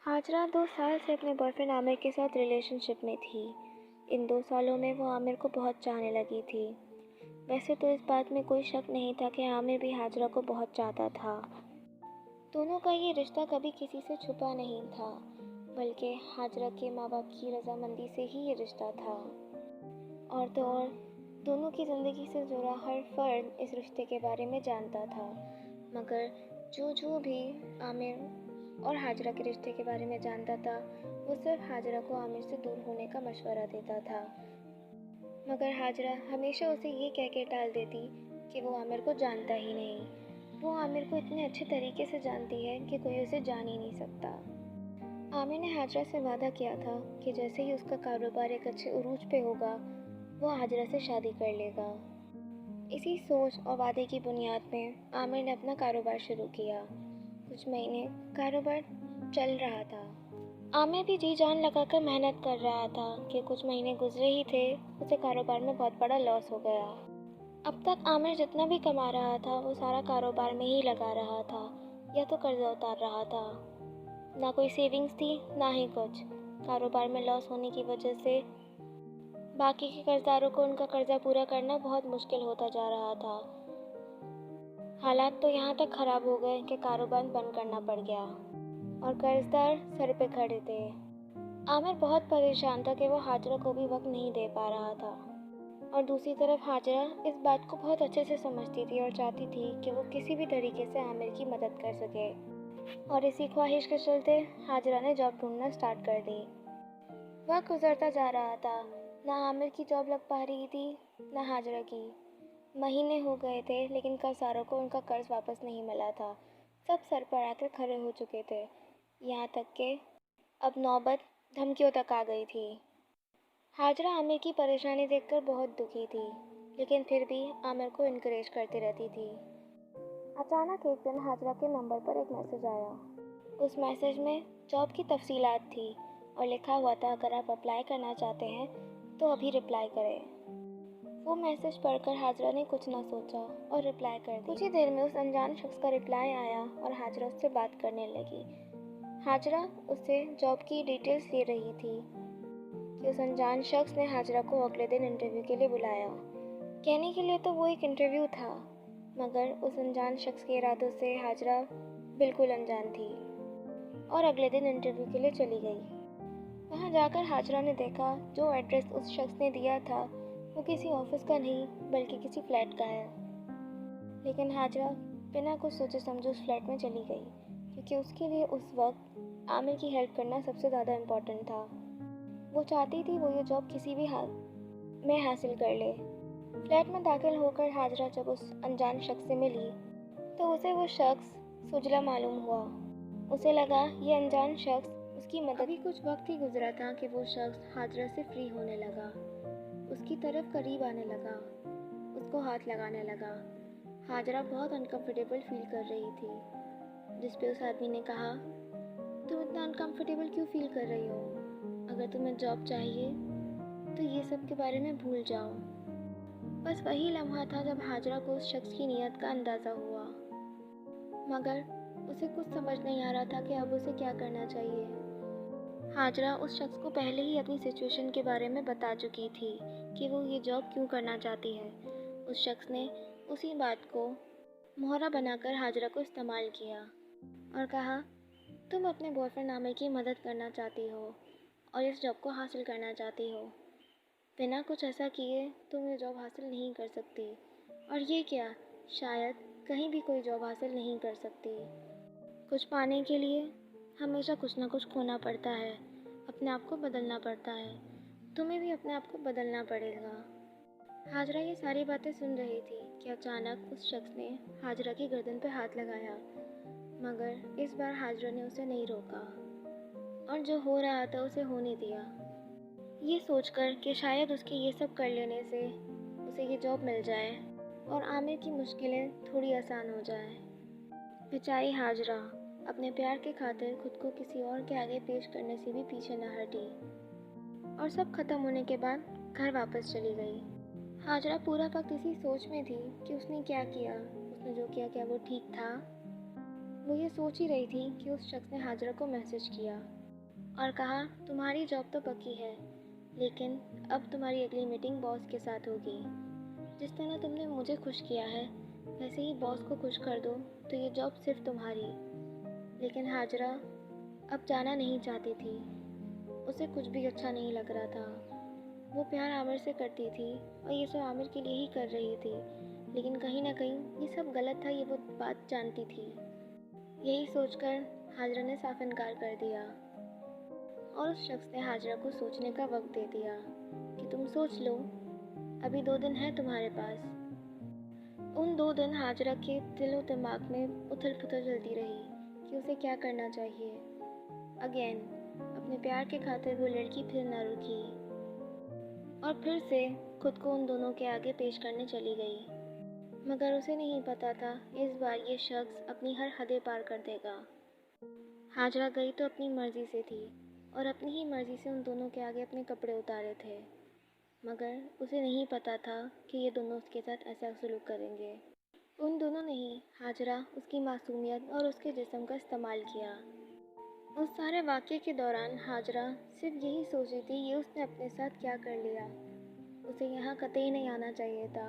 हाजरा 2 साल से अपने बॉयफ्रेंड आमिर के साथ रिलेशनशिप में थी। इन 2 सालों में वो आमिर को बहुत चाहने लगी थी। वैसे तो इस बात में कोई शक नहीं था कि आमिर भी हाजरा को बहुत चाहता था। दोनों का ये रिश्ता कभी किसी से छुपा नहीं था, बल्कि हाजरा के माँ बाप की रजामंदी से ही ये रिश्ता था। और तो और दोनों की ज़िंदगी से जुड़ा हर फर्द इस रिश्ते के बारे में जानता था, मगर जो भी आमिर और हाजरा के रिश्ते के बारे में जानता था, वो सिर्फ हाजरा को आमिर से दूर होने का मशवरा देता था। मगर हाजरा हमेशा उसे ये कह के टाल देती कि वो आमिर को जानता ही नहीं। वो आमिर को इतने अच्छे तरीके से जानती है कि कोई उसे जान ही नहीं सकता। आमिर ने हाजरा से वादा किया था कि जैसे ही उसका कारोबार एक अच्छे उरूज पे होगा, वो हाजरा से शादी कर लेगा। इसी सोच और वादे की बुनियाद में आमिर ने अपना कारोबार शुरू किया। कुछ महीने कारोबार चल रहा था। आमिर भी जी जान लगाकर मेहनत कर रहा था कि कुछ महीने गुजरे ही थे, उसे कारोबार में बहुत बड़ा लॉस हो गया। अब तक आमिर जितना भी कमा रहा था वो सारा कारोबार में ही लगा रहा था, या तो कर्जा उतार रहा था। ना कोई सेविंग्स थी, ना ही कुछ। कारोबार में लॉस होने की वजह से बाकी के कर्जदारों को उनका कर्जा पूरा करना बहुत मुश्किल होता जा रहा था। हालात तो यहाँ तक खराब हो गए कि कारोबार बंद करना पड़ गया और कर्जदार सर पे खड़े थे। आमिर बहुत परेशान था कि वो हाजरा को भी वक्त नहीं दे पा रहा था, और दूसरी तरफ हाजरा इस बात को बहुत अच्छे से समझती थी और चाहती थी कि वो किसी भी तरीके से आमिर की मदद कर सके। और इसी ख्वाहिश के चलते हाजरा ने जॉब ढूंढना स्टार्ट कर दी। वक्त गुजरता जा रहा था, ना आमिर की जॉब लग पा रही थी, ना हाजरा की। महीने हो गए थे, लेकिन कर्जदारों को उनका कर्ज वापस नहीं मिला था। सब सर पर आकर खड़े हो चुके थे, यहाँ तक कि अब नौबत धमकियों तक आ गई थी। हाजरा आमिर की परेशानी देखकर बहुत दुखी थी, लेकिन फिर भी आमिर को इनकरेज करती रहती थी। अचानक एक दिन हाजरा के नंबर पर एक मैसेज आया। उस मैसेज में जॉब की तफसीलात थी और लिखा हुआ था, अगर आप अप्लाई करना चाहते हैं तो अभी रिप्लाई करें। वो मैसेज पढ़कर हाजरा ने कुछ ना सोचा और रिप्लाई कर दी। कुछ ही देर में उस अनजान शख्स का रिप्लाई आया और हाजरा उससे बात करने लगी। हाजरा उससे जॉब की डिटेल्स ले रही थी कि उस अनजान शख्स ने हाजरा को अगले दिन इंटरव्यू के लिए बुलाया। कहने के लिए तो वो एक इंटरव्यू था, मगर उस अनजान शख्स के इरादों से हाजरा बिल्कुल अनजान थी और अगले दिन इंटरव्यू के लिए चली गई। वहाँ जाकर हाजरा ने देखा जो एड्रेस उस शख्स ने दिया था वो किसी ऑफिस का नहीं बल्कि किसी फ्लैट का है। लेकिन हाजरा बिना कुछ सोचे समझे उस फ्लैट में चली गई, क्योंकि उसके लिए उस वक्त आमिर की हेल्प करना सबसे ज़्यादा इम्पोर्टेंट था। वो चाहती थी वो ये जॉब किसी भी हाल में हासिल कर ले। फ्लैट में दाखिल होकर हाजरा जब उस अनजान शख्स से मिली तो उसे वो शख्स सुजला मालूम हुआ। उसे लगा ये अनजान शख्स उसकी मदद। अभी कुछ वक्त ही गुजरा था कि वो शख्स हाजरा से फ्री होने लगा, उसकी तरफ करीब आने लगा, उसको हाथ लगाने लगा। हाजरा बहुत अनकंफर्टेबल फील कर रही थी, जिस पे उस आदमी ने कहा, तुम इतना अनकंफर्टेबल क्यों फील कर रही हो? अगर तुम्हें जॉब चाहिए तो ये सब के बारे में भूल जाओ। बस वही लम्हा था जब हाजरा को उस शख्स की नीयत का अंदाज़ा हुआ, मगर उसे कुछ समझ नहीं आ रहा था कि अब उसे क्या करना चाहिए। हाजरा उस शख्स को पहले ही अपनी सिचुएशन के बारे में बता चुकी थी कि वो ये जॉब क्यों करना चाहती है। उस शख्स ने उसी बात को मोहरा बनाकर हाजरा को इस्तेमाल किया और कहा, तुम अपने बॉयफ्रेंड आमिर की मदद करना चाहती हो और इस जॉब को हासिल करना चाहती हो। बिना कुछ ऐसा किए तुम ये जॉब हासिल नहीं कर सकती, और ये क्या, शायद कहीं भी कोई जॉब हासिल नहीं कर सकती। कुछ पाने के लिए हमेशा कुछ ना कुछ खोना पड़ता है, अपने आप को बदलना पड़ता है। तुम्हें भी अपने आप को बदलना पड़ेगा। हाजरा ये सारी बातें सुन रही थी कि अचानक उस शख्स ने हाजरा की गर्दन पर हाथ लगाया, मगर इस बार हाजरा ने उसे नहीं रोका और जो हो रहा था उसे होने दिया, ये सोचकर कि शायद उसके ये सब कर लेने से उसे ये जॉब मिल जाए और आमिर की मुश्किलें थोड़ी आसान हो जाए। बेचारी हाजरा अपने प्यार के खातिर खुद को किसी और के आगे पेश करने से भी पीछे न हटी और सब खत्म होने के बाद घर वापस चली गई। हाजरा पूरा वक्त इसी सोच में थी कि उसने क्या किया, उसने जो किया क्या वो ठीक था। वो ये सोच ही रही थी कि उस शख्स ने हाजरा को मैसेज किया और कहा, तुम्हारी जॉब तो पक्की है, लेकिन अब तुम्हारी अगली मीटिंग बॉस के साथ होगी। जिस तरह तुमने मुझे खुश किया है, वैसे ही बॉस को खुश कर दो तो ये जॉब सिर्फ तुम्हारी। लेकिन हाजरा अब जाना नहीं चाहती थी। उसे कुछ भी अच्छा नहीं लग रहा था। वो प्यार आमिर से करती थी और ये सब आमिर के लिए ही कर रही थी, लेकिन कहीं ना कहीं ये सब गलत था, ये वो बात जानती थी। यही सोचकर हाजरा ने साफ इनकार कर दिया और उस शख्स ने हाजरा को सोचने का वक्त दे दिया कि तुम सोच लो, अभी 2 दिन है तुम्हारे पास। उन 2 दिन हाजरा के दिलो दिमाग में उथल पुथल चलती रही कि उसे क्या करना चाहिए। अगेन अपने प्यार के खातिर वो लड़की फिर न रुकी और फिर से खुद को उन दोनों के आगे पेश करने चली गई। मगर उसे नहीं पता था इस बार ये शख्स अपनी हर हदें पार कर देगा। हाजरा गई तो अपनी मर्ज़ी से थी और अपनी ही मर्ज़ी से उन दोनों के आगे अपने कपड़े उतारे थे, मगर उसे नहीं पता था कि ये दोनों उसके साथ ऐसा सलूक करेंगे। उन दोनों ने ही हाजरा, उसकी मासूमियत और उसके जिस्म का इस्तेमाल किया। उस सारे वाक़ये के दौरान हाजरा सिर्फ यही सोच रही थी, ये उसने अपने साथ क्या कर लिया। उसे यहाँ कतई नहीं आना चाहिए था।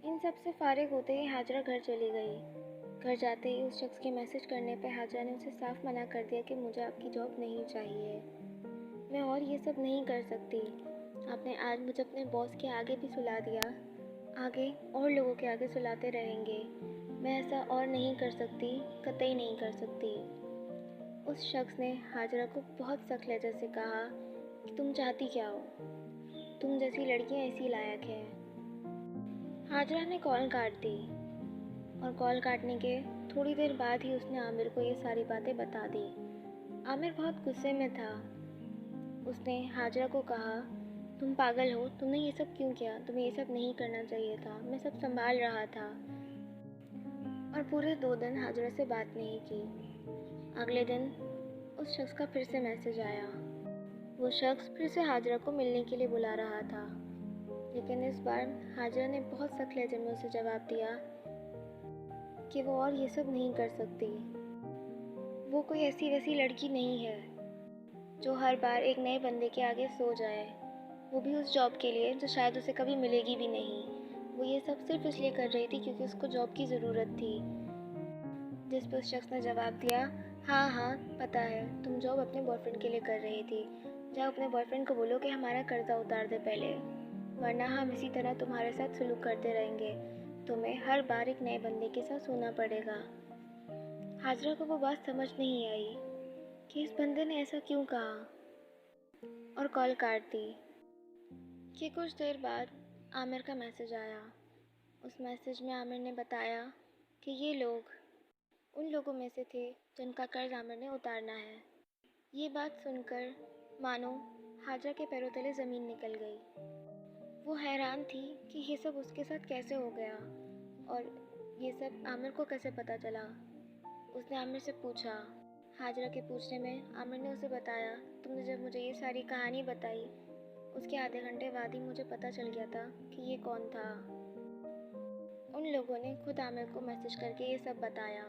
इन सब से फारिग होते ही हाजरा घर चली गई। घर जाते ही उस शख्स के मैसेज करने पर हाजरा ने उसे साफ मना कर दिया कि मुझे आपकी जॉब नहीं चाहिए, मैं और ये सब नहीं कर सकती। आपने आज मुझे अपने बॉस के आगे भी सुला दिया, आगे और लोगों के आगे सुलाते रहेंगे। मैं ऐसा और नहीं कर सकती, कतई नहीं कर सकती। उस शख्स ने हाजरा को बहुत सख्त लहजे से कहा कि तुम चाहती क्या हो, तुम जैसी लड़कियां ऐसी लायक है। हाजरा ने कॉल काट दी और कॉल काटने के थोड़ी देर बाद ही उसने आमिर को ये सारी बातें बता दी। आमिर बहुत गुस्से में था। उसने हाजरा को कहा, तुम पागल हो, तुमने ये सब क्यों किया, तुम्हें ये सब नहीं करना चाहिए था, मैं सब संभाल रहा था। और पूरे 2 दिन हाजरा से बात नहीं की। अगले दिन उस शख्स का फिर से मैसेज आया। वो शख्स फिर से हाजरा को मिलने के लिए बुला रहा था, लेकिन इस बार हाजरा ने बहुत सख्त लहजे में उसे जवाब दिया कि वो और ये सब नहीं कर सकती। वो कोई ऐसी वैसी लड़की नहीं है जो हर बार एक नए बंदे के आगे सो जाए, वो भी उस जॉब के लिए जो शायद उसे कभी मिलेगी भी नहीं। वो ये सब सिर्फ इसलिए कर रही थी क्योंकि उसको जॉब की ज़रूरत थी। जिस पर उस शख्स ने जवाब दिया, हाँ हाँ पता है, तुम जॉब अपने बॉयफ्रेंड के लिए कर रही थी, जाओ अपने बॉयफ्रेंड को बोलो कि हमारा कर्जा उतार दे पहले, वरना हम इसी तरह तुम्हारे साथ सलूक करते रहेंगे, तुम्हें हर बार एक नए बंदे के साथ सोना पड़ेगा। हाजरा को वो बात समझ नहीं आई कि इस बंदे ने ऐसा क्यों कहा और कॉल काट दी। कि कुछ देर बाद आमिर का मैसेज आया। उस मैसेज में आमिर ने बताया कि ये लोग उन लोगों में से थे जिनका कर्ज आमिर ने उतारना है। ये बात सुनकर मानो हाजरा के पैरों तले ज़मीन निकल गई। वो हैरान थी कि ये सब उसके साथ कैसे हो गया और ये सब आमिर को कैसे पता चला। उसने आमिर से पूछा। हाजरा के पूछने में आमिर ने उसे बताया, तुमने जब मुझे ये सारी कहानी बताई उसके आधे घंटे बाद ही मुझे पता चल गया था कि ये कौन था। उन लोगों ने खुद आमिर को मैसेज करके ये सब बताया।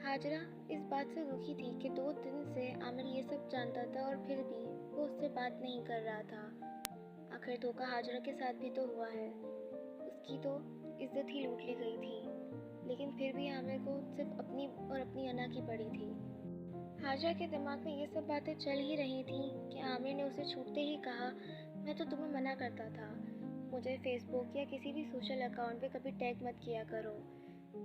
हाजरा इस बात से दुखी थी कि 2 दिन से आमिर ये सब जानता था और फिर भी वो उससे बात नहीं कर रहा था। आखिर धोखा हाजरा के साथ भी तो हुआ है, उसकी तो इज्जत ही लूट ली गई थी, लेकिन फिर भी आमिर को सिर्फ अपनी और अपनी अना की पड़ी थी। हाजरा के दिमाग में ये सब बातें चल ही रही थी कि आमिर ने उसे छूटते ही कहा, मैं तो तुम्हें मना करता था, मुझे फेसबुक या किसी भी सोशल अकाउंट पे कभी टैग मत किया करो,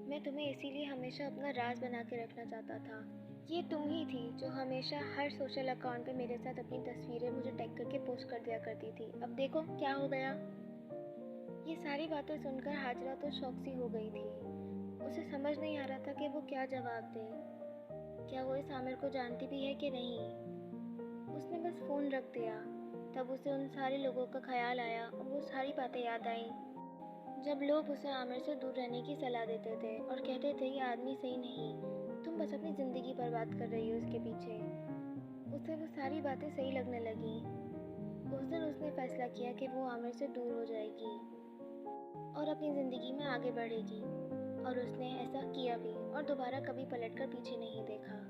मैं तुम्हें इसीलिए हमेशा अपना राज बना के रखना चाहता था। ये तुम ही थी जो हमेशा हर सोशल अकाउंट पे मेरे साथ अपनी तस्वीरें मुझे टैग करके पोस्ट कर दिया करती थी, अब देखो क्या हो गया। ये सारी बातें सुनकर हाजरा तो शौक सी हो गई थी। उसे समझ नहीं आ रहा था कि वो क्या जवाब दे। क्या वो इस आमिर को जानती भी है कि नहीं। उसने बस फ़ोन रख दिया। तब उसे उन सारे लोगों का ख्याल आया और वो सारी बातें याद आईं जब लोग उसे आमिर से दूर रहने की सलाह देते थे और कहते थे ये आदमी सही नहीं, तुम बस अपनी ज़िंदगी बर्बाद कर रही हो इसके पीछे। उसे वो सारी बातें सही लगने लगी। उस दिन उसने फैसला किया कि वो आमिर से दूर हो जाएगी और अपनी ज़िंदगी में आगे बढ़ेगी। और उसने ऐसा किया भी और दोबारा कभी पलट कर पीछे नहीं देखा।